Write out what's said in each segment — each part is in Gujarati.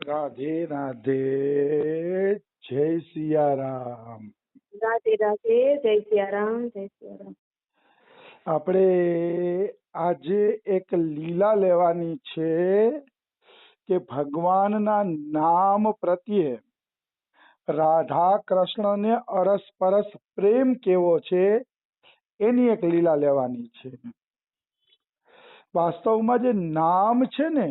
રાધે રાધે, જય સિયારામ. રાધે રાધે, જય સિયારામ, જય સિયારામ. આપણે આજે એક લીલા લેવાની છે કે ભગવાનના નામ પ્રત્યે રાધા કૃષ્ણને અરસપરસ પ્રેમ કેવો છે એની એક લીલા લેવાની છે. વાસ્તવમાં જે નામ છે ને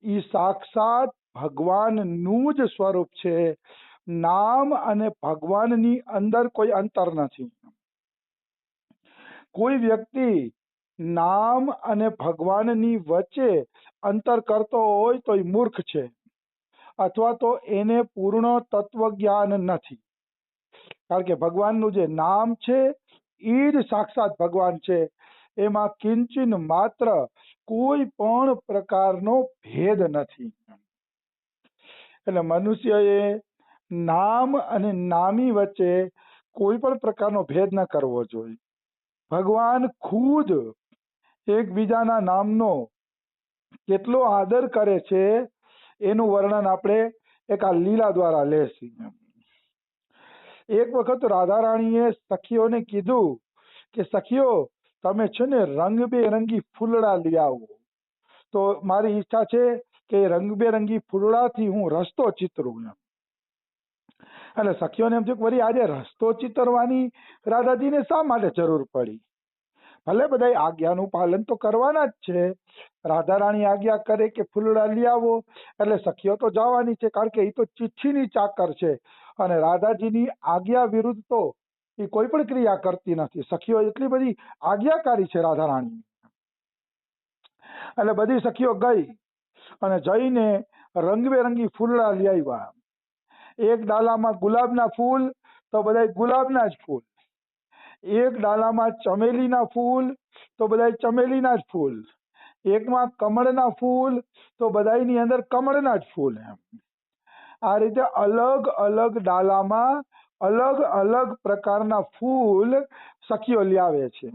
એ સાક્ષાત ભગવાનનું જ સ્વરૂપ છે. નામ અને ભગવાનની અંદર કોઈ અંતર નથી. કોઈ વ્યક્તિ નામ અને ભગવાનની વચ્ચે અંતર કરતો હોય તો એ મૂર્ખ છે, અથવા તો એને પૂર્ણ તત્વજ્ઞાન નથી. કારણ કે ભગવાનનું જે નામ છે એ જ સાક્ષાત ભગવાન છે. એમાં કિંચિન માત્ર કોઈ પણ પ્રકારનો ભેદ નથી. એટલે મનુષ્યએ નામ અને નામી વચ્ચે કોઈ પણ પ્રકારનો ભેદ ન કરવો જોઈએ. ભગવાન ખુદ એકબીજાના નામનો કેટલો આદર કરે છે એનું વર્ણન આપણે એક આ લીલા દ્વારા લેશું. એક વખત રાધા રાણીએ સખીઓને કીધું કે સખીઓ, તમે છે ને રંગબેરંગી ફૂલડા લઈ આવો. તો મારી ઈચ્છા છે કે રંગબેરંગી ફૂલડાથી હું રસ્તો ચિતરું. એટલે સખીઓને એમ થયું કે વળી આજે રસ્તો ચિતરવાની રાધાજીને શા માટે જરૂર પડી? ભલે બધા આજ્ઞાનું પાલન તો કરવાના જ છે. રાધા રાણી આજ્ઞા કરે કે ફૂલડા લઈ આવો એટલે સખીઓ તો જવાની છે, કારણ કે એ તો ચિઠ્ઠીની ચાકર છે અને રાધાજીની આજ્ઞા વિરુદ્ધ તો એ કોઈ પણ ક્રિયા કરતી નથી. સખીઓ એટલી બધી આજ્ઞાકારી છે રાધા રાણી. એટલે બધી સખીઓ ગઈ અને જઈને રંગબેરંગી ફૂલડા લઈ આવ્યા. એક ડાલામાં ગુલાબના ફૂલ તો બધા ગુલાબના જ ફૂલ, એક ડાલામાં ચમેલીના ફૂલ તો બધા ચમેલીના જ ફૂલ, એકમાં કમળના ફૂલ તો બધાની અંદર કમળના જ ફૂલ. આ રીતે અલગ અલગ ડાલામાં અલગ અલગ પ્રકારના ફૂલ સખીઓ લાવે છે.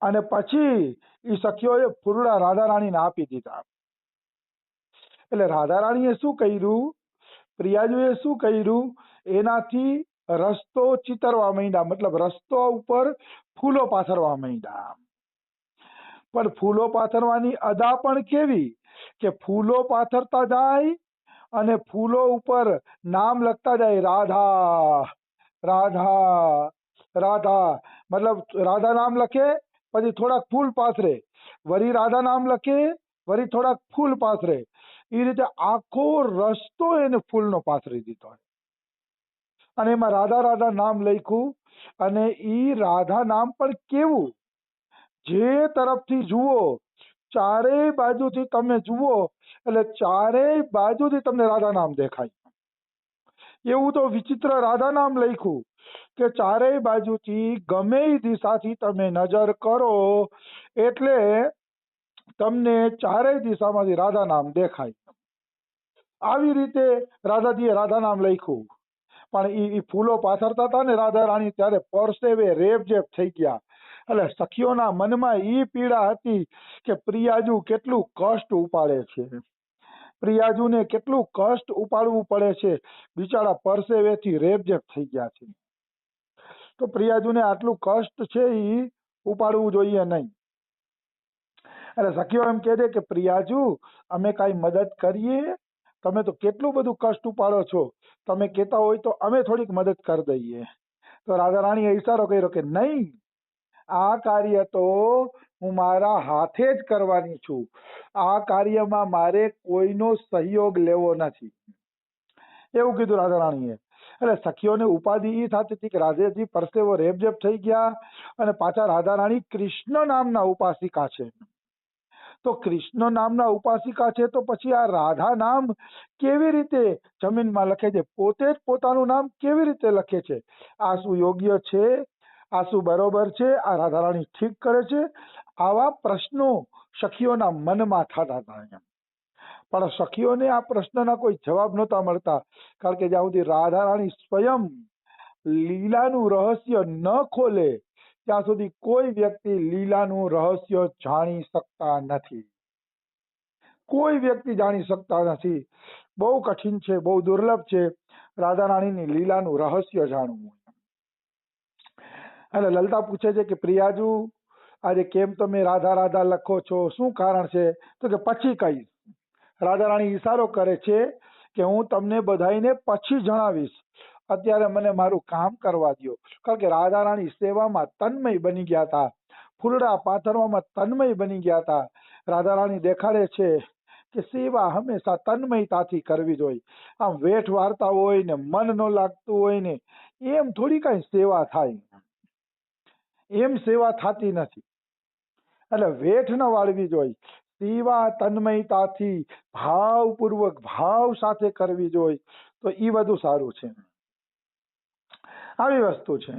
અને પછી એ સખીઓએ ફૂલડા રાધા રાણીને આપી દીધા. એટલે રાધા રાણીએ શું કર્યું, પ્રિયાજુએ શું કર્યું, એનાથી રસ્તો ચિતરવા માંડ્યા, મતલબ રસ્તો ઉપર ફૂલો પાથરવા માંડ્યા. પણ ફૂલો પાથરવાની અદા પણ કેવી કે ફૂલો પાથરતા જાય અને ફૂલો ઉપર નામ લખતા જાય, રાધા રાધા રાધા. મતલબ રાધા નામ લખે, પછી થોડાક ફૂલ પાથરે, વળી રાધા નામ લખે, વળી થોડાક ફૂલ પાથરે. એ રીતે આખો રસ્તો એને ફૂલનો પાથરી દીધો. અને એમાં રાધા રાધા નામ લખ્યું. અને ઈ રાધા નામ પણ કેવું, જે તરફથી જુઓ ચારેય બાજુથી તમે જુઓ એટલે ચારેય બાજુથી તમને રાધા નામ દેખાય. એવું તો વિચિત્ર રાધા નામ લખ્યું કે ચારેય બાજુથી ગમે દિશાથી તમે નજર કરો એટલે તમને ચારેય દિશામાંથી રાધા નામ દેખાય. આવી રીતે રાધાજીએ રાધા નામ લખ્યું. પણ એ ફૂલો પાથરતા હતા ને રાધા રાણી, ત્યારે પરસેવે રેબઝેબ થઈ ગયા. એટલે સખીઓના મનમાં ઈ પીડા હતી કે પ્રિયાજુ કેટલું કષ્ટ ઉપાડે છે, પ્રિયાજુને કેટલું કષ્ટ ઉપાડવું પડે છે, બિચારા પરસેવેથી રેબઝેબ થઈ ગયા છે. તો પ્રિયાજુને આટલું કષ્ટ છે એ ઉપાડવું જોઈએ નહીં. એટલે સખીઓ એમ કહે છે કે પ્રિયાજુ, અમે કાંઈ મદદ કરીએ? તમે તો કેટલું બધું કષ્ટ ઉપાડો છો, તમે કહેતા હોય તો અમે થોડીક મદદ કરી દઈએ. તો રાધા રાણીએ ઈશારો કર્યો કે નહીં, આ કાર્ય તો હું મારા હાથે જ કરવાની છું. આ કાર્યમાં મારે કોઈનો સહયોગ લેવો નથી, એવું કીધું રાધા રાણીએ. એટલે સખીઓને ઉપાધિ એ થતી હતી કે રાધેજી પરસેવો રેબઝેબ થઈ ગયા અને પાછા રાધા રાણી કૃષ્ણ નામના ઉપાસિકા છે. તો કૃષ્ણ નામના ઉપાસિકા છે તો પછી આ રાધા નામ કેવી રીતે જમીનમાં લખે છે, પોતે જ પોતાનું નામ કેવી રીતે લખે છે? આ શું યોગ્ય છે? આ શું બરોબર છે? આ રાધા રાણી ઠીક કરે છે? આવા પ્રશ્નો સખીઓના મનમાં થતા હતા. પણ સખીઓને આ પ્રશ્નના કોઈ જવાબ નહોતા મળતા, કારણ કે જ્યાં સુધી રાધા રાણી સ્વયં લીલાનું રહસ્ય ન ખોલે ત્યાં સુધી કોઈ વ્યક્તિ લીલાનું રહસ્ય જાણી શકતા નથી. કોઈ વ્યક્તિ જાણી શકતા નથી. બહુ કઠિન છે, બહુ દુર્લભ છે રાધા રાણીની લીલાનું રહસ્ય જાણવું. એટલે લલિતા પૂછે છે કે પ્રિયાજુ, આજે કેમ તમે રાધા રાધા લખો છો, શું કારણ છે? તો કે પછી કહીશ. રાધા રાણી ઈશારો કરે છે કે હું તમને બધાઈને પછી જણાવીશ, અત્યારે મને મારું કામ કરવા દો. કારણ કે રાધા રાણી સેવામાં તન્મય બની ગયા હતા, ફૂલડા પાથરવામાં તન્મય બની ગયા હતા. રાધા રાણી દેખાડે છે કે સેવા હંમેશા તન્મયતાથી કરવી જોઈએ. આમ વેઠ વાર્તા હોય ને મન ન લાગતું હોય ને એમ થોડી કઈ સેવા થાય, એમ સેવા થતી નથી. એટલે વેઠ ન વાળવી જોઈએ, સેવા તન્મયતાથી ભાવપૂર્વક ભાવ સાથે કરવી જોઈએ, તો એ બધું સારું છે. આવી વસ્તુ છે.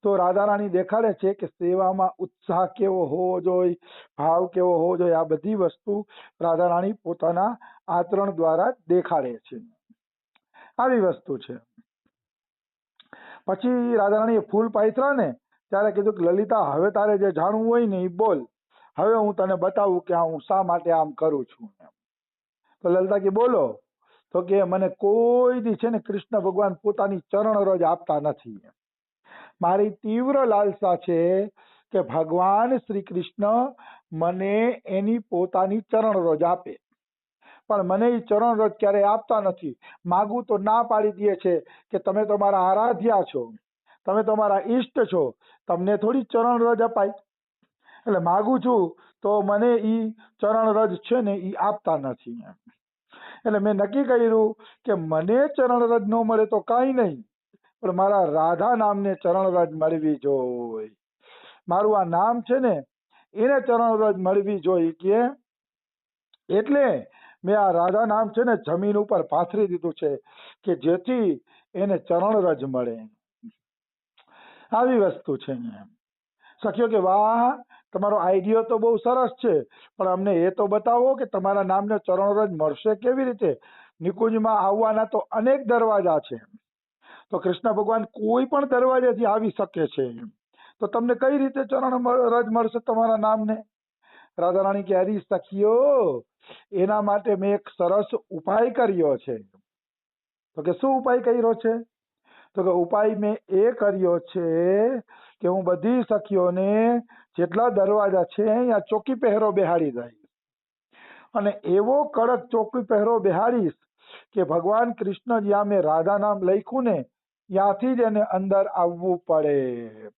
તો રાધા રાણી દેખાડે છે કે સેવામાં ઉત્સાહ કેવો હોવો જોઈએ, ભાવ કેવો હોવો જોઈએ. આ બધી વસ્તુ રાધા રાણી પોતાના આચરણ દ્વારા દેખાડે છે. આવી વસ્તુ છે. પછી રાધા રાણીએ ફૂલ પાથર્યા ને ત્યારે કીધું કે લલિતા, હવે તારે જે જાણવું હોય ને એ બોલ, હવે હું તને બતાવું કે હું શા માટે આમ કરું છું. તો લલિતા કે બોલો. તો કે મને કોઈ દી છે ને કૃષ્ણ ભગવાન પોતાની ચરણ રજ આપતા નથી. મારી તીવ્ર લાલસા છે કે ભગવાન શ્રી કૃષ્ણ મને એની પોતાની ચરણ રજ આપે, પણ મને એ ચરણ રજ ક્યારેય આપતા નથી. માગું તો ના પાડી દે છે કે તમે તો મારા આરાધ્યા છો, તમે તો મારા ઈષ્ટ છો, તમને થોડી ચરણ રજ અપાય. એટલે માગું છું તો મને ઈ ચરણ રજ છે ને ઈ આપતા નથી. એટલે મેં નક્કી કર્યું કે મને ચરણ રજ ન મળે તો કઈ નહીં, પણ મારા રાધા નામને ચરણ રજ મળવી જોઈએ. મારું આ નામ છે ને એને ચરણ રજ મળવી જોઈએ. કે એટલે મેં આ રાધા નામ છે ને જમીન ઉપર પાથરી દીધું છે કે જેથી એને ચરણ રજ મળે. આવી વસ્તુ છે. સખીઓ કે વાહ, તમારો આઈડિયો તો બહુ સરસ છે, પણ અમને એ તો બતાવો કે તમારા નામને ચરણ રજ મળશે કેવી રીતે? નિકુંજમાં આવવાના તો અનેક દરવાજા છે, તો કૃષ્ણ ભગવાન કોઈ પણ દરવાજેથી આવી શકે છે, તો તમને કઈ રીતે ચરણ રજ મળશે તમારા નામને? રાધા રાણી કે હરી સખીઓ, એના માટે મેં એક સરસ ઉપાય કર્યો છે. તો કે શું ઉપાય કર્યો છે? તો કે ઉપાય મેં એ કર્યો છે કે હું બધી સખીઓને જેટલા દરવાજા છે અહીંયા ચોકી પહેરો બેહાડી દઈશ, અને એવો કડક ચોકી પહેરો બેહાડીશ કે ભગવાન કૃષ્ણ જ્યાં મેં રાધા નામ લખ્યું ને ત્યાંથી જ એને અંદર આવવું પડે,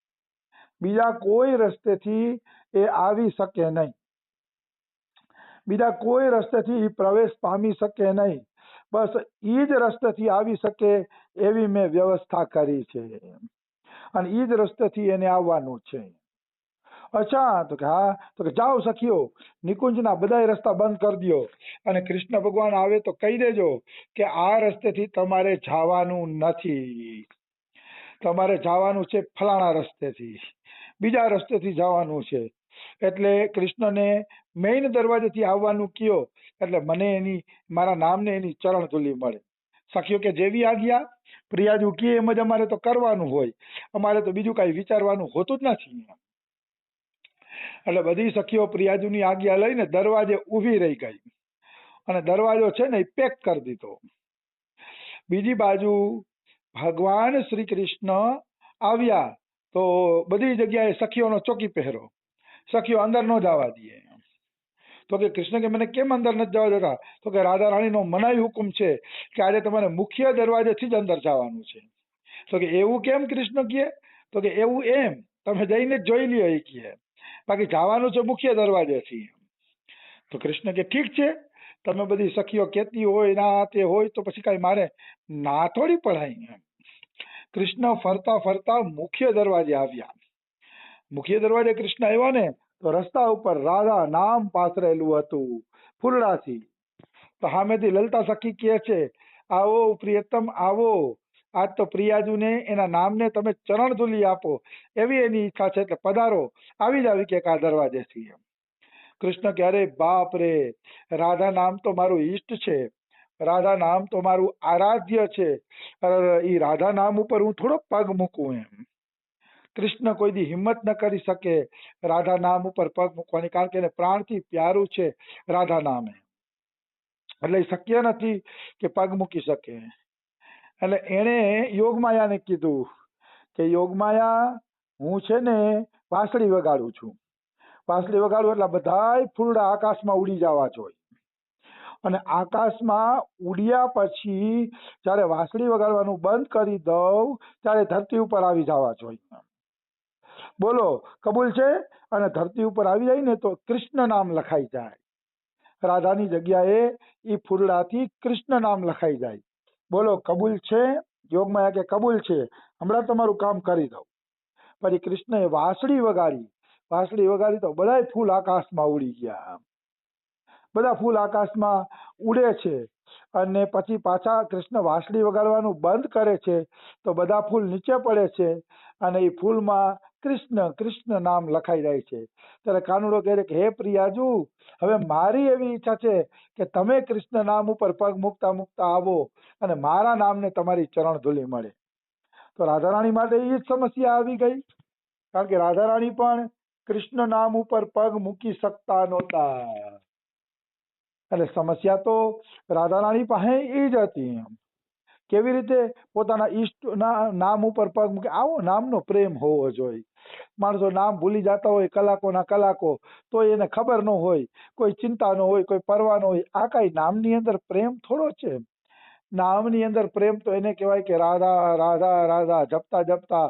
બીજા કોઈ રસ્તેથી એ આવી શકે નહીં, બીજા કોઈ રસ્તેથી પ્રવેશ પામી શકે નહીં. બસ ઈ જ રસ્તેથી આવી શકે એવી મેં વ્યવસ્થા કરી છે, અને ઈ જ રસ્તેથી એને આવવાનું છે. અચ્છા, તો કે હા. તો કે જાઓ સખીઓ, નિકુંજના બધાય રસ્તા બંધ કરી દો, અને કૃષ્ણ ભગવાન આવે તો કહી દેજો કે આ રસ્તેથી તમારે જવાનું નથી, તમારે જવાનું છે ફલાણા રસ્તેથી, બીજા રસ્તેથી જવાનું છે. એટલે કૃષ્ણને મેઇન દરવાજેથી આવવાનું કયો એટલે મને એની મારા નામને એની ચરણ ધૂલી મળે. સખીઓ કે જેવી આજ્ઞા. પ્રિયાજુ કે એમ જ અમારે તો કરવાનું હોય, અમારે તો બીજું કઈ વિચારવાનું હોતું જ નથી. એટલે બધી સખીઓ પ્રિયાજુની આજ્ઞા લઈને દરવાજે ઊભી રહી ગઈ, અને દરવાજો છે ને એ પેક કરી દીધો. બીજી બાજુ ભગવાન શ્રી કૃષ્ણ આવ્યા તો બધી જગ્યાએ સખીઓનો ચોકી પહેરો, સખીઓ અંદર ન જવા દે. તો કે કૃષ્ણ કે મને કેમ અંદર નથી જવા દેતા? તો કે રાધા રાણીનો મનાઈ હુકુમ છે કે આજે તમારે મુખ્ય દરવાજેથી જ અંદર જવાનું છે. તો કે એવું કેમ કૃષ્ણ કહે? તો કે એવું એમ, તમે જઈને જોઈ લ્યો એ કહે, બાકી જવાનું છે મુખ્ય દરવાજેથી. તો કૃષ્ણ કે ઠીક છે, તમે બધી સખીઓ કહેતી હોય ના તે હોય તો પછી કઈ મારે ના થોડી પડાય. કૃષ્ણ ફરતા ફરતા મુખ્ય દરવાજે આવ્યા. મુખ્ય દરવાજે કૃષ્ણ આવ્યા ને તો રસ્તા ઉપર રાધા નામ પાથરેલું હતું ફૂલડાથી. તો સામેથી લલિતા સખી કહે છે, આવો પ્રિયતમ આવો, આજ તો પ્રિયાજુને એના નામને તમે ચરણ ધૂલી આપો એવી એની ઈચ્છા છે, એટલે પધારો, આવી જ આવી કે આ દરવાજેથી. કૃષ્ણ કે અરે બાપ રે, રાધા નામ તો મારું ઈષ્ટ છે, રાધા નામ તો મારું આરાધ્ય છે, એ રાધા નામ ઉપર હું થોડો પગ મૂકું એમ. કૃષ્ણ કોઈ દી હિંમત ન કરી શકે રાધા નામ ઉપર પગ મૂકવાની, કારણ કે એને પ્રાણથી પ્યારું છે રાધા નામ, એટલે એ શક્ય નથી કે પગ મૂકી શકે. એટલે એણે યોગમાયાને કીધું કે યોગમાયા, હું છે ને વાંસળી વગાડું છું, વાંસળી વગાડું એટલે બધાય ફૂલડા આકાશમાં ઉડી જવા જોઈએ, અને આકાશમાં ઉડ્યા પછી જ્યારે વાંસળી વગાડવાનું બંધ કરી દઉં ત્યારે ધરતી ઉપર આવી જવા જોઈએ. બોલો, કબૂલ છે? અને ધરતી ઉપર આવી જાય ને તો કૃષ્ણ નામ લખાઈ જાય, રાધાની જગ્યાએ એ ફૂલડાથી કૃષ્ણ નામ લખાઈ જાય. બોલો, કબૂલ છે? યોગમાયા કે કબૂલ છે, હમણાં તમારું કામ કરી દઉં. પછી કૃષ્ણએ વાંસળી વગાડી, વાંસળી વગાડી તો બધાય ફૂલ આકાશમાં ઉડી ગયા, બધા ફૂલ આકાશમાં ઉડે છે. અને પછી પાછા કૃષ્ણ વાંસળી વગાડવાનું બંધ કરે છે તો બધા ફૂલ નીચે પડે છે, અને એ ફૂલમાં કૃષ્ણ કૃષ્ણ નામ લખાઈ જાય છે. ત્યારે કાનુડો કહે છે કે હે પ્રિયાજુ, હવે મારી એવી ઈચ્છા છે કે તમે કૃષ્ણ નામ ઉપર પગ મૂકતા મૂકતા આવો અને મારા નામને તમારી ચરણ ધૂલી મળે. તો રાધારાણી માટે એ જ સમસ્યા આવી ગઈ, કારણ કે રાધારાણી પણ કૃષ્ણ નામ ઉપર પગ મૂકી શકતા નહોતા. એટલે સમસ્યા તો રાધારાણી પાસે એ જ હતી. કેવી રીતે પોતાના ઈષ્ટના નામ ઉપર પગ મૂકે? આવો નામનો પ્રેમ હોવો જોઈએ. માણસો નામ ભૂલી જતા હોય કલાકોના કલાકો, તો એને ખબર ન હોય, કોઈ ચિંતા ન હોય, કોઈ પરવા ન હોય. આ કઈ નામની અંદર પ્રેમ થોડો છે? નામની અંદર પ્રેમ તો એને કહેવાય કે રાધા રાધા રાધા જપતા જપતા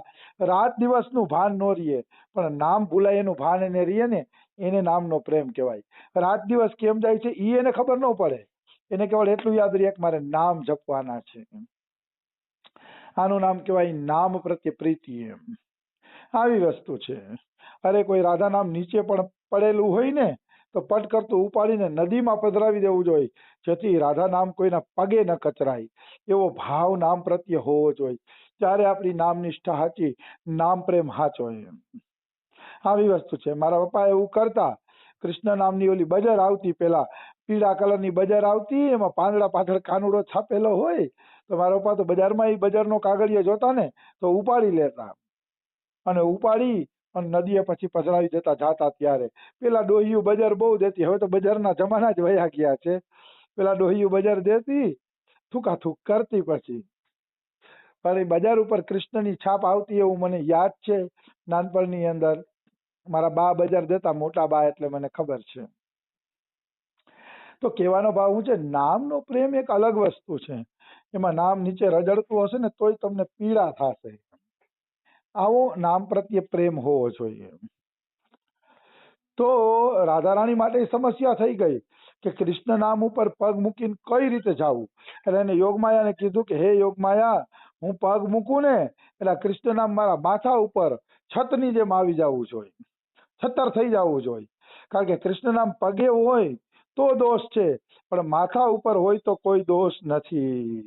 રાત દિવસનું ભાન ન રહીએ, પણ નામ ભૂલાય એનું ભાન એને રહીએ ને, એને નામનો પ્રેમ કહેવાય. રાત દિવસ કેમ જાય છે એ એને ખબર ન પડે, એને કેવળ એટલું યાદ રહે કે મારે નામ જપવાના છે. આનું નામ કહેવાય નામ પ્રત્યે પ્રીતિ. આવી વસ્તુ છે. અરે કોઈ રાધા નામ નીચે પણ પડેલું હોય ને તો પટ કરતું ઉપાડીને નદીમાં પધરાવી દેવું જોઈએ, જેથી રાધા નામ કોઈના પગે ન કચરાય. એવો ભાવ નામ પ્રત્યે હોવો જોઈએ, ત્યારે આપણી નામ નિષ્ઠા સાચી, નામ પ્રેમ સાચો. આવી વસ્તુ છે. મારા પપ્પા એવું કરતા. કૃષ્ણ નામની ઓલી બજાર આવતી, પેલા પીળા કલરની બજાર આવતી, એમાં પાંદડા પાછળ કાનુડો છાપેલો હોય, તો મારા પપ્પા તો બજારમાં એ બજારનો કાગળિયો જોતા ને તો ઉપાડી લેતા, અને ઉપાડી અને નદીએ પછી પધરાવી દેતા જાતા. ત્યારે પેલા ડોહિયું બજાર બહુ દેતી, હવે તો બજારના જમાના જ વયા ગયા છે. પેલા ડોહિયું બજાર દેતી, થૂકા થૂક કરતી. પછી પણ એ બજાર ઉપર કૃષ્ણની છાપ આવતી એવું મને યાદ છે નાનપણની અંદર. મારા બા બજાર દેતા, મોટા બા, એટલે મને ખબર છે. તો કહેવાનો ભાવ શું છે? નામનો પ્રેમ એક અલગ વસ્તુ છે. એમાં નામ નીચે રજડતું હશે ને તોય તમને પીડા થશે. આવો નામ પ્રત્યે પ્રેમ હોવો જોઈએ. તો રાધારાણી માટે સમસ્યા થઈ ગઈ કે કૃષ્ણ નામ ઉપર પગ મૂકીને કઈ રીતે જવું. એટલે એને યોગમાયાને કીધું કે હે યોગમાયા, હું પગ મૂકું ને એટલે કૃષ્ણ નામ મારા માથા ઉપર છતની જેમ આવી જવું જોઈએ, છતર થઈ જવું જોઈએ. કારણ કે કૃષ્ણ નામ પગે હોય તો દોષ છે, પણ માથા ઉપર હોય તો કોઈ દોષ નથી.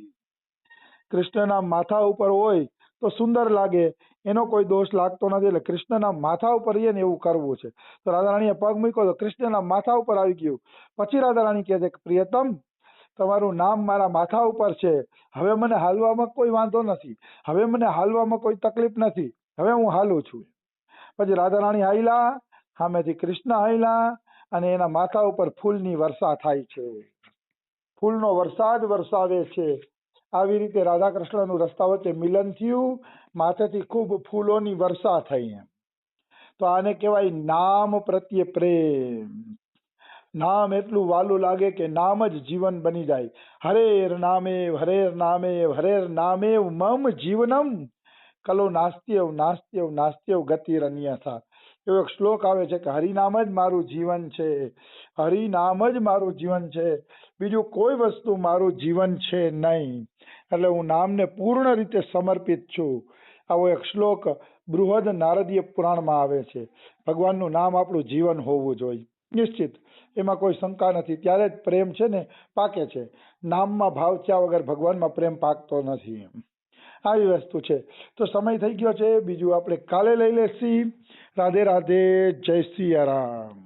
કૃષ્ણ નામ માથા ઉપર હોય તો સુંદર લાગે, એનો કોઈ દોષ લાગતો નથી. એટલે કૃષ્ણ નામ માથા ઉપર રહીએ ને એવું કરવું છે. તો રાધારાણીએ પગ મૂક્યો તો કૃષ્ણ નામ માથા ઉપર આવી ગયું. પછી રાધારાણી કહે છે કે પ્રિયતમ, તમારું નામ મારા માથા ઉપર છે, હવે મને હાલવામાં કોઈ વાંધો નથી, હવે મને હાલવામાં કોઈ તકલીફ નથી, હવે હું હાલું છું. પછી રાધારાણી હાલ્યા, સામેથી કૃષ્ણ હાલ્યા, અને એના માથા ઉપર ફૂલની વર્ષા થાય છે, ફૂલનો વરસાદ વરસાવે છે. આવી રીતે રાધા કૃષ્ણનું રસ્તા વચ્ચે મિલન થયું, માથેથી ખૂબ ફૂલોની વર્ષા થઈ. તો આને કહેવાય નામ પ્રત્યે પ્રેમ. નામ એટલું વાલું લાગે કે નામ જ જીવન બની જાય. હરેર નામેવ હરેર નામેવ હરેર નામેવ મમ જીવનમ કલો નાસ્ત્યવ નાસ્ત્યવ નાસ્ત્યવ ગતિરન્યથા. એવો એક શ્લોક આવે છે કે હરિનામ જ મારું જીવન છે, હરિનામ જ મારું જીવન છે, બીજું કોઈ વસ્તુ મારું જીવન છે નહીં. એટલે હું નામને પૂર્ણ રીતે સમર્પિત છું. આવો એક શ્લોક બૃહદ નારદીય પુરાણમાં આવે છે. ભગવાનનું નામ આપણું જીવન હોવું જોઈએ, નિશ્ચિત, એમાં કોઈ શંકા નથી. ત્યારે જ પ્રેમ છે ને પાકે છે. નામમાં ભાવ થયા વગર ભગવાનમાં પ્રેમ પાકતો નથી. આવી વસ્તુ છે. તો સમય થઈ ગયો છે, બીજું આપણે કાલે લઈ લેશી. રાધે રાધે, જય સિયા રામ.